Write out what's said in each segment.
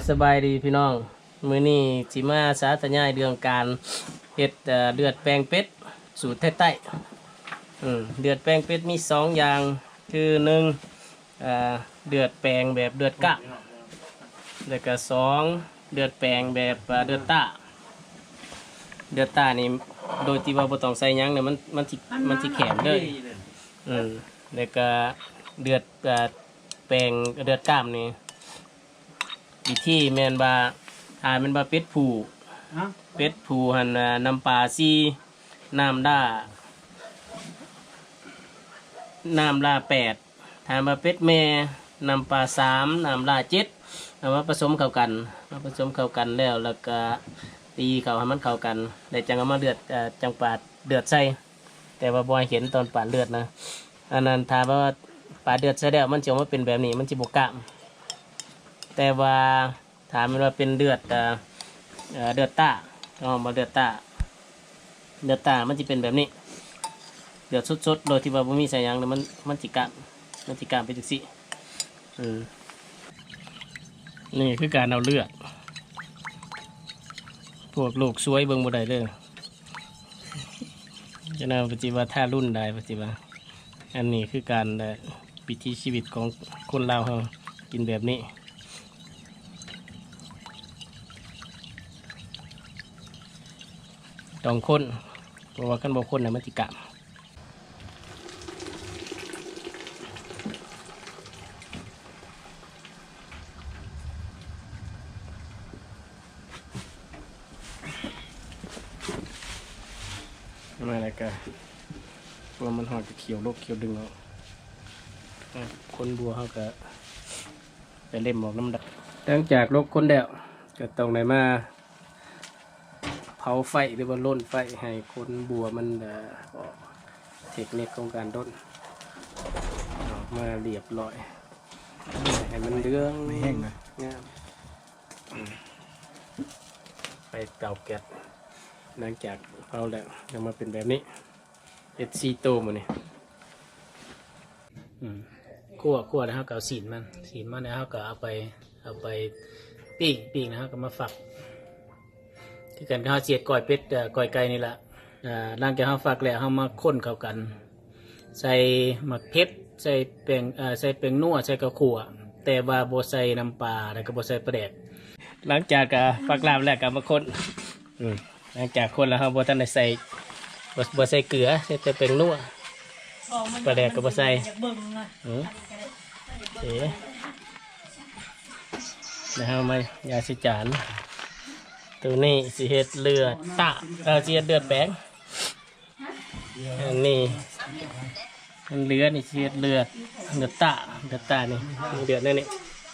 สบายดีพี่น้องมื้อนี้สิมาสาธยายเรื่องการเฮ็ดเลือดแปลงเป็ดสูตรใต้เลือดแปลงเป็ดมี2อย่างคือ1เลือดแปลงแบบเลือดกะแล้วก็2เลือดแปลงแบบเลือดตานี่โดยที่ว่าบ่ต้องใส่หยังเนี่ยมันสิแข็งเลยแล้วก็เลือดแปลงเลือดกล้ามนี่วิธีแม่นว่าถ่ายมันว่าเป็ดผูหันน้ำปลาซีน้ำล่า8ถ่ายมาเป็ดแม่น้ำปลา3น้ำล่า7เอามาผสมเข้ากันแล้วก็ตีเข้าให้มันเข้ากันแล้วจังเอามาเลือดจังปาดเดือดใส่แต่ว่าบ่ให้เห็นตอนปาดเลือดนะอันนั้นถ้าว่าปาดเดือดใส่แล้วมันจะออกมาเป็นแบบนี้มันสิบ่กล้ามแต่ว่าถามมันว่าเป็นเลือดตามาเลือดตามันจะเป็นแบบนี้เลือดสดๆโดยที่ว่าบ่มีใส่หยังมันจิกะไปจังซี่นี่คือการเอาเลือดพวกลูกสวยเบิ่งบ่ได้เด้อจะน่าปฏิว่าถ้ารุ่นได้ปฏิว่าอันนี้คือการวิถีชีวิตของคนลาวเฮากินแบบนี้ต้องคนเพราะว่าขั้นบางคนนะมันติกะมาอะไรกันตัวมันหอดเขียวโรคเขียวดึงออกคนบัวเขาก็จะเล่มออกน้ำดักหลังจากโรคคนเดียวก็ต้องไหนมาเผาไฟหรือว่าล้นไฟให้คนบัวมันเทคนิคของการล้นออกมาเรียบร้อยให้มันเรื่องแห้งนะไปเตาแก๊สหลังจากเผาแล้วยังมาเป็นแบบนี้เอสซีโตมันนี่คั่วนะครับเอาสีมันนะครับก็เอาไปปิ้งนะครับก็มาฝักคือกันข้าวเสียดก้อยเป็ดก้อยไก่นี่แหละหลังจากข้าวฝักแล้วข้าวมาข้นเข้ากันใส่หมักเพชรใส่แป้งนัวใส่กระขั่วแต่ว่าโบใส่น้ำปลาแล้วก็โบใส่ปลาแดกหลังจากฝักลาบแล้วก็มาข้นหลังจากคนแล้วครับโบท่านได้ใส่โบใส่เกลือใส่แต่แป้งนัวปลาแดกก็โบใส่นะครับมายาสิจานตัวนี้สิเฮ็ดเลือดตะสิเฮ็ดเลือดแป้งอันนี้อันเลือดนี่สิเฮ็ดเลือดตะนี่เดือดนั่นนี่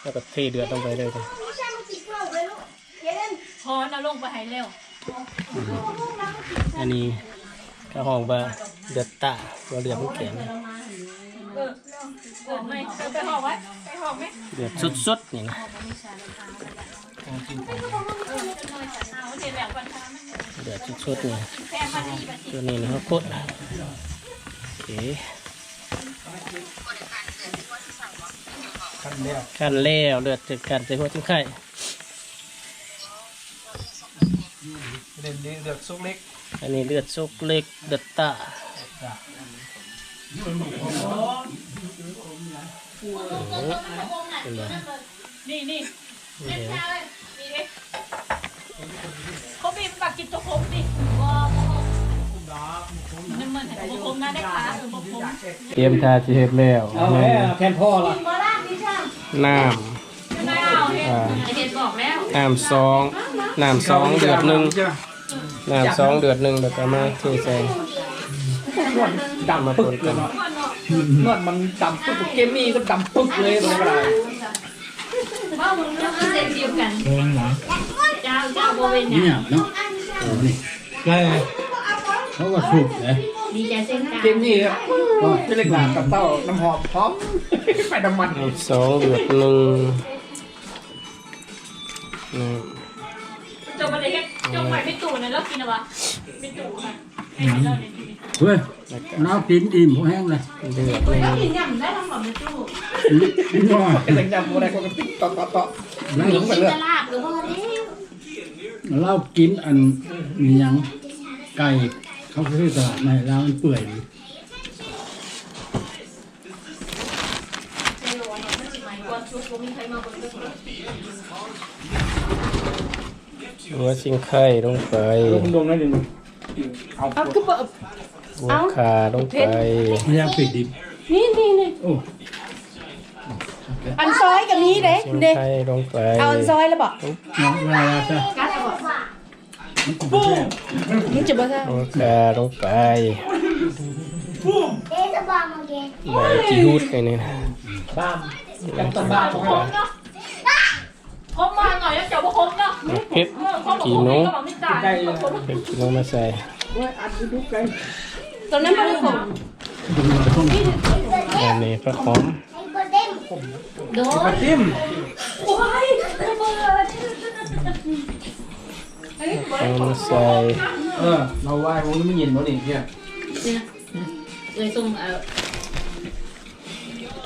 แล้วก็เทเดือดลงไปเลยพอเอาลงไปให้เร็วอันนี้ก็ห้องว่าเดือดตะตัวเดือดมันแข็งไปห่อไว้เดือดสุดๆนี่นะเดือดชุดๆเนี่ยตัวนี้นะครับโคตรโอเคขั้นแล้วเลือดจากการใส่หัวจิ้งไข่เลือดซุกเล็กอันนี้เลือดซุกเล็กเลือดตานี่เขาบีบปากกินตัวคมดิมันเหมือนตัวคมนะได้ขาตัวคมเตรียมทาเช็ดแล้วแค่พ่อละน้ำน้ำสองเดือดหนึ่งแล้วก็มาเทใส่ดำปึ๊กเลยเนาะนวดมันดำปึ๊กเกมมี่ก็ดำปึ๊กเลยไม่เป็นไรว่ามึงเรื่องเสร็จเดียวกันเจ้าโบเวนเนี่ยเนาะนี่ใกล้เขาก็สุกเลยดีใจเส้นกลางเกมมี่เป็นเล็กหลานกับเต้าน้ำหอมพร้อมไปน้ำมันสองเดือดหนึ่งจบมาเลยจบไปไม่ตู่นะแล้วกินอะไรไม่ตู่ค่ะ เฮ้ยน้ำกินอิ่มหัวแห้งเลย เดือดเลย กินยำได้ทั้งหมดในตู้ นี่ว่า เป็นแต่ยำอะไรก็กระติ๊กต่อเหลืองไป กิน เลย ตลาบหรือว่าเนี่ย เรากินอันมีหยังไก่เขาซื้อตลาดในเรามันเปื่อยดี หัวชิงไข่ลงไป ลงดวงนั่นเองเอา เอาคือแบบ หัวขาลงไป ไม่อยากปิดดิบ นี่ โอ้ อันซอยกับนี้เด้ ชิง เด้ ไข่ลงไป เอาอันซอยแล้วบอก น้องเวลาจะ กัดเอาบอก ปุ๊บ นี่จะบอกว่า หัวขาลงไป There's a bomb again. ใบจีฮูดไงเนี่ยนะ บ้ามกันต้นบ้ามของเรา คมมาหน่อยแล้วเจ้าบ่คมเนาะ เพชรกีโน ได้เลย เพชรกีโนมาใส่ อันนี้ดูไกล ตอนนั้นมันคม ดูมาต้อง อันนี้พระหอม Hey, but then โดน มาจิ้ม โอ้ยระเบิด เอามาใส่ เราไหว้พวกนี้ไม่ยินเขาดิเนี่ย เนี่ยเลยส่ง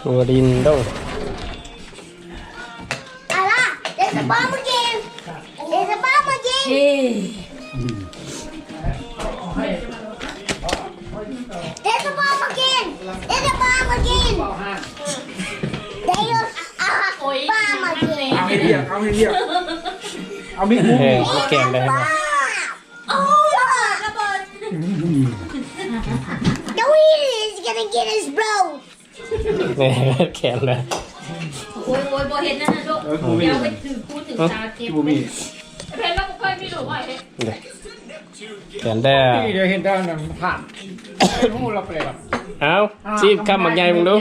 ถั่วดินต้อง Allah, there's a bomb again. There's a bomb again. เฮ้ There's a bomb again. There's a bomb again. There's a bomb again. เอาให้เรียกเอาให้เรียกเอาไม่คุ้ม แห้งก็แกงได้ไหม Oh,ระเบิด The wheel is gonna get us, bro. นี่แกงเลย โอ้ยบ่เห็นนั่นน่ะลูก กูมี เดี๋ยวไปถือพูดถึงตาเจ็บ กูมี เพนแล้วกูเคยมีหนูว่าเฮ้ เดี๋ยวแกงได้ นี่เดี๋ยวเห็นได้นะผ่านพวกเราไปเลยครับ เอาซีบคำหมักใหญ่มึงดู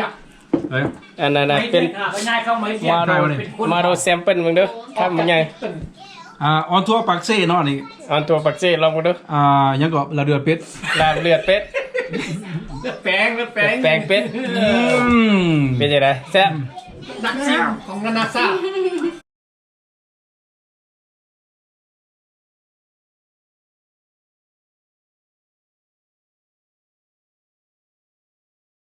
เฮ้ย อันนั้นน่ะเป็น ไปง่ายเข้ามา มาโดแซมเปิลมึงดูคำหมักใหญ่ ออนทัวร์ปักเซ่เนาะนี่ เอาตัวปักเซ่ลองมึงดู ยังก็ระเดือดเป็ด ลาบเลือดเป็ด แปลงแปลง แปลงเป็ด อืม เป็นยังไงแซ่บ นักซ่าของนานาซ่า